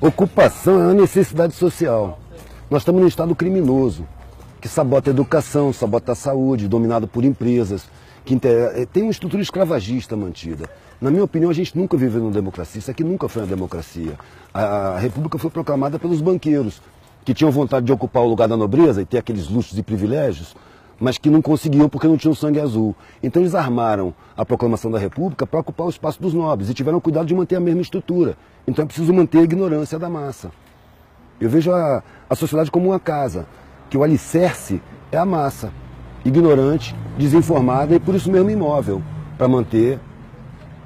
Ocupação é uma necessidade social. Nós estamos num estado criminoso, que sabota a educação, sabota a saúde, dominado por empresas, que tem uma estrutura escravagista mantida. Na minha opinião, a gente nunca viveu numa democracia, isso aqui nunca foi uma democracia. A República foi proclamada pelos banqueiros, que tinham vontade de ocupar o lugar da nobreza e ter aqueles luxos e privilégios, mas que não conseguiam porque não tinham sangue azul. Então eles armaram a proclamação da República para ocupar o espaço dos nobres e tiveram cuidado de manter a mesma estrutura. Então é preciso manter a ignorância da massa. Eu vejo a sociedade como uma casa, que o alicerce é a massa, ignorante, desinformada e por isso mesmo imóvel, para manter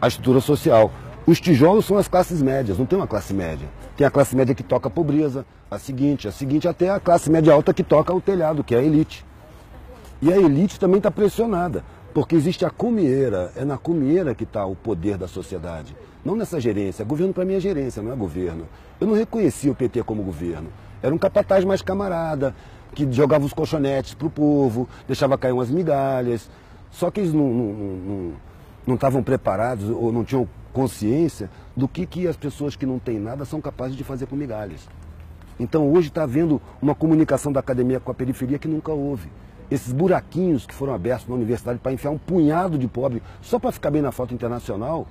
a estrutura social. Os tijolos são as classes médias, não tem uma classe média. Tem a classe média que toca a pobreza, a seguinte até a classe média alta que toca o telhado, que é a elite. E a elite também está pressionada, porque existe a comieira, é na comieira que está o poder da sociedade, não nessa gerência. Governo para mim é gerência, não é governo. Eu não reconhecia o PT como governo, era um capataz mais camarada, que jogava os colchonetes para o povo, deixava cair umas migalhas, só que eles não estavam preparados ou não tinham consciência do que as pessoas que não têm nada são capazes de fazer com migalhas. Então hoje está havendo uma comunicação da academia com a periferia que nunca houve. Esses buraquinhos que foram abertos na universidade para enfiar um punhado de pobre só para ficar bem na foto internacional,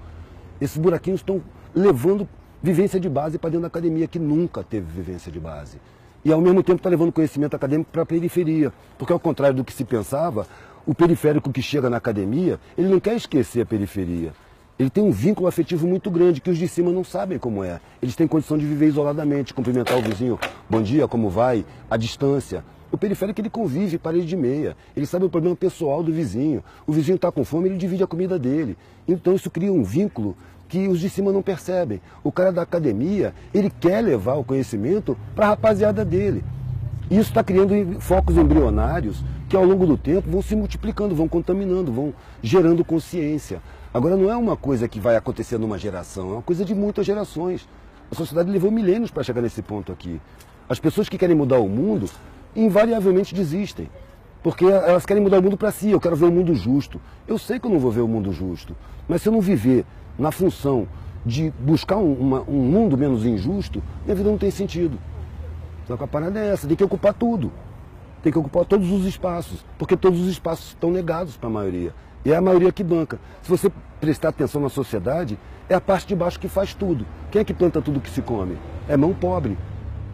esses buraquinhos estão levando vivência de base para dentro da academia, que nunca teve vivência de base. E ao mesmo tempo está levando conhecimento acadêmico para a periferia, porque ao contrário do que se pensava, o periférico que chega na academia, ele não quer esquecer a periferia. Ele tem um vínculo afetivo muito grande, que os de cima não sabem como é. Eles têm condição de viver isoladamente, cumprimentar o vizinho, bom dia, como vai, à distância. O periférico ele convive parede de meia, ele sabe o problema pessoal do vizinho. O vizinho está com fome, ele divide a comida dele. Então isso cria um vínculo que os de cima não percebem. O cara da academia, ele quer levar o conhecimento para a rapaziada dele. Isso está criando focos embrionários que ao longo do tempo vão se multiplicando, vão contaminando, vão gerando consciência. Agora não é uma coisa que vai acontecer numa geração, é uma coisa de muitas gerações. A sociedade levou milênios para chegar nesse ponto aqui. As pessoas que querem mudar o mundo invariavelmente desistem, porque elas querem mudar o mundo para si. Eu quero ver um mundo justo. Eu sei que eu não vou ver o mundo justo, mas se eu não viver na função de buscar um mundo menos injusto, minha vida não tem sentido. Então a parada é essa, tem que ocupar tudo. Tem que ocupar todos os espaços, porque todos os espaços estão negados para a maioria. E é a maioria que banca. Se você prestar atenção na sociedade, é a parte de baixo que faz tudo. Quem é que planta tudo que se come? É mão pobre.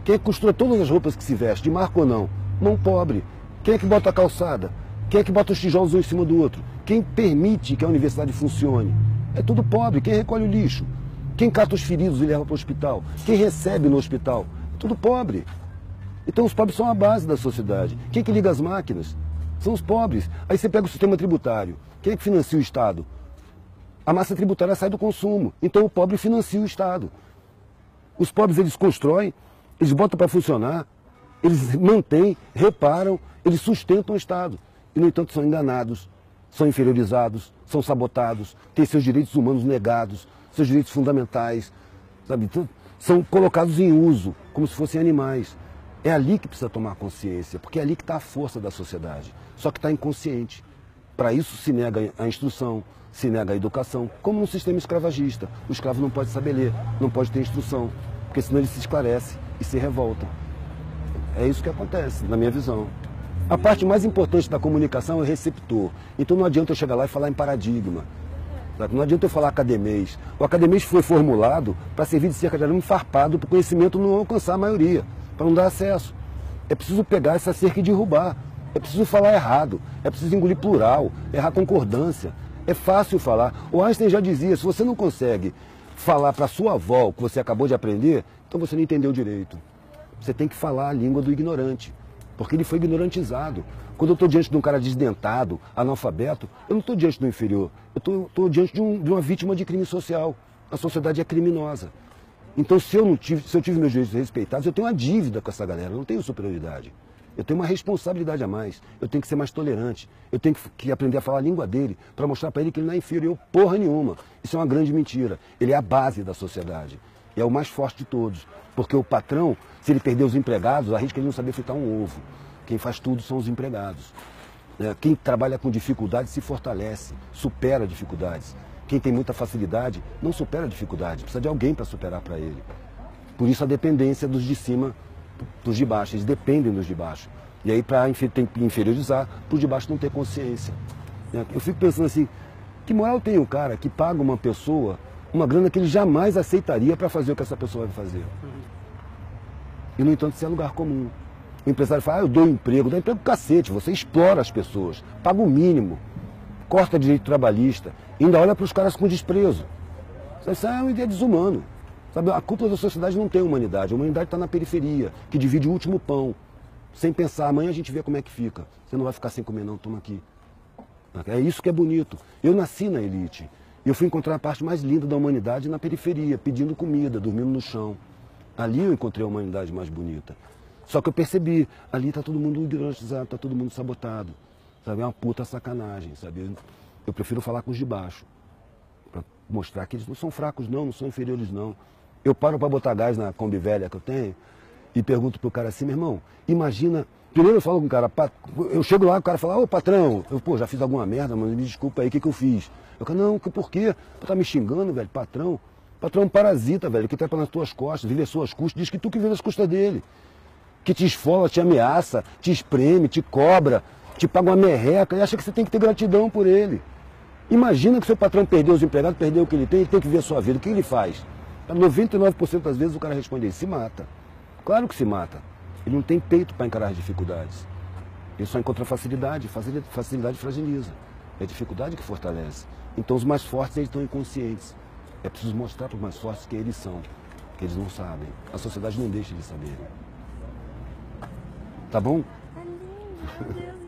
Quem é que costura todas as roupas que se veste, de marca ou não? Mão pobre. Quem é que bota a calçada? Quem é que bota os tijolos um em cima do outro? Quem permite que a universidade funcione? É tudo pobre. Quem recolhe o lixo? Quem cata os feridos e leva para o hospital? Quem recebe no hospital? É tudo pobre. Então os pobres são a base da sociedade. Quem é que liga as máquinas? São os pobres. Aí você pega o sistema tributário. Quem é que financia o Estado? A massa tributária sai do consumo. Então o pobre financia o Estado. Os pobres eles constroem, eles botam para funcionar, eles mantêm, reparam, eles sustentam o Estado. E, no entanto, são enganados, são inferiorizados, são sabotados, têm seus direitos humanos negados, seus direitos fundamentais, sabe? Então, são colocados em uso, como se fossem animais. É ali que precisa tomar consciência, porque é ali que está a força da sociedade. Só que está inconsciente. Para isso se nega a instrução, se nega a educação, como num sistema escravagista. O escravo não pode saber ler, não pode ter instrução, porque senão ele se esclarece e se revolta. É isso que acontece, na minha visão. A parte mais importante da comunicação é o receptor. Então não adianta eu chegar lá e falar em paradigma. Sabe? Não adianta eu falar academês. O academês foi formulado para servir de cerca de arame farpado para o conhecimento não alcançar a maioria, para não dar acesso. É preciso pegar essa cerca e derrubar. É preciso falar errado. É preciso engolir plural, errar concordância. É fácil falar. O Einstein já dizia, se você não consegue falar para sua avó o que você acabou de aprender, então você não entendeu direito. Você tem que falar a língua do ignorante, porque ele foi ignorantizado. Quando eu estou diante de um cara desdentado, analfabeto, eu não estou diante do inferior, eu estou diante de uma vítima de crime social. A sociedade é criminosa. Então, se eu tive meus direitos respeitados, eu tenho uma dívida com essa galera, eu não tenho superioridade. Eu tenho uma responsabilidade a mais, eu tenho que ser mais tolerante, eu tenho que aprender a falar a língua dele, para mostrar para ele que ele não é inferior porra nenhuma. Isso é uma grande mentira. Ele é a base da sociedade. E é o mais forte de todos. Porque o patrão, se ele perder os empregados, arrisca ele não saber fritar um ovo. Quem faz tudo são os empregados. Quem trabalha com dificuldade se fortalece, supera dificuldades. Quem tem muita facilidade não supera dificuldade, precisa de alguém para superar para ele. Por isso a dependência dos de cima dos de baixo. Eles dependem dos de baixo. E aí, para inferiorizar, para os de baixo não ter consciência. Eu fico pensando assim, que moral tem um cara que paga uma pessoa uma grana que ele jamais aceitaria para fazer o que essa pessoa vai fazer? E, no entanto, isso é lugar comum. O empresário fala, eu dou emprego. Dá emprego cacete, você explora as pessoas, paga o mínimo, corta direito trabalhista, ainda olha para os caras com desprezo. Isso é uma ideia desumana. Sabe, a cúpula da sociedade não tem humanidade. A humanidade está na periferia, que divide o último pão. Sem pensar, amanhã a gente vê como é que fica. Você não vai ficar sem comer não, toma aqui. É isso que é bonito. Eu nasci na elite. Eu fui encontrar a parte mais linda da humanidade na periferia, pedindo comida, dormindo no chão. Ali eu encontrei a humanidade mais bonita. Só que eu percebi, ali está todo mundo ignorantizado, está todo mundo sabotado. Sabe? É uma puta sacanagem, sabe? Eu prefiro falar com os de baixo. Para mostrar que eles não são fracos não, não são inferiores não. Eu paro para botar gás na Kombi velha que eu tenho e pergunto pro cara assim, meu irmão, imagina... Primeiro eu falo com o cara, eu chego lá, o cara fala, ô patrão, eu já fiz alguma merda, mas me desculpa aí, o que eu fiz? Eu falo, não, por quê? Tu tá me xingando, velho, patrão? Patrão é um parasita, velho, que trepa nas tuas costas, vive às suas custas, diz que tu que vive às custas dele. Que te esfola, te ameaça, te espreme, te cobra, te paga uma merreca e acha que você tem que ter gratidão por ele. Imagina que seu patrão perdeu os empregados, perdeu o que ele tem que viver a sua vida. O que ele faz? 99% das vezes o cara responde, ele se mata. Claro que se mata. Ele não tem peito para encarar as dificuldades. Ele só encontra facilidade. Facilidade fragiliza. É a dificuldade que fortalece. Então os mais fortes eles estão inconscientes. É preciso mostrar para os mais fortes que eles são. Que eles não sabem. A sociedade não deixa de saber. Tá bom? Tá lindo, meu Deus.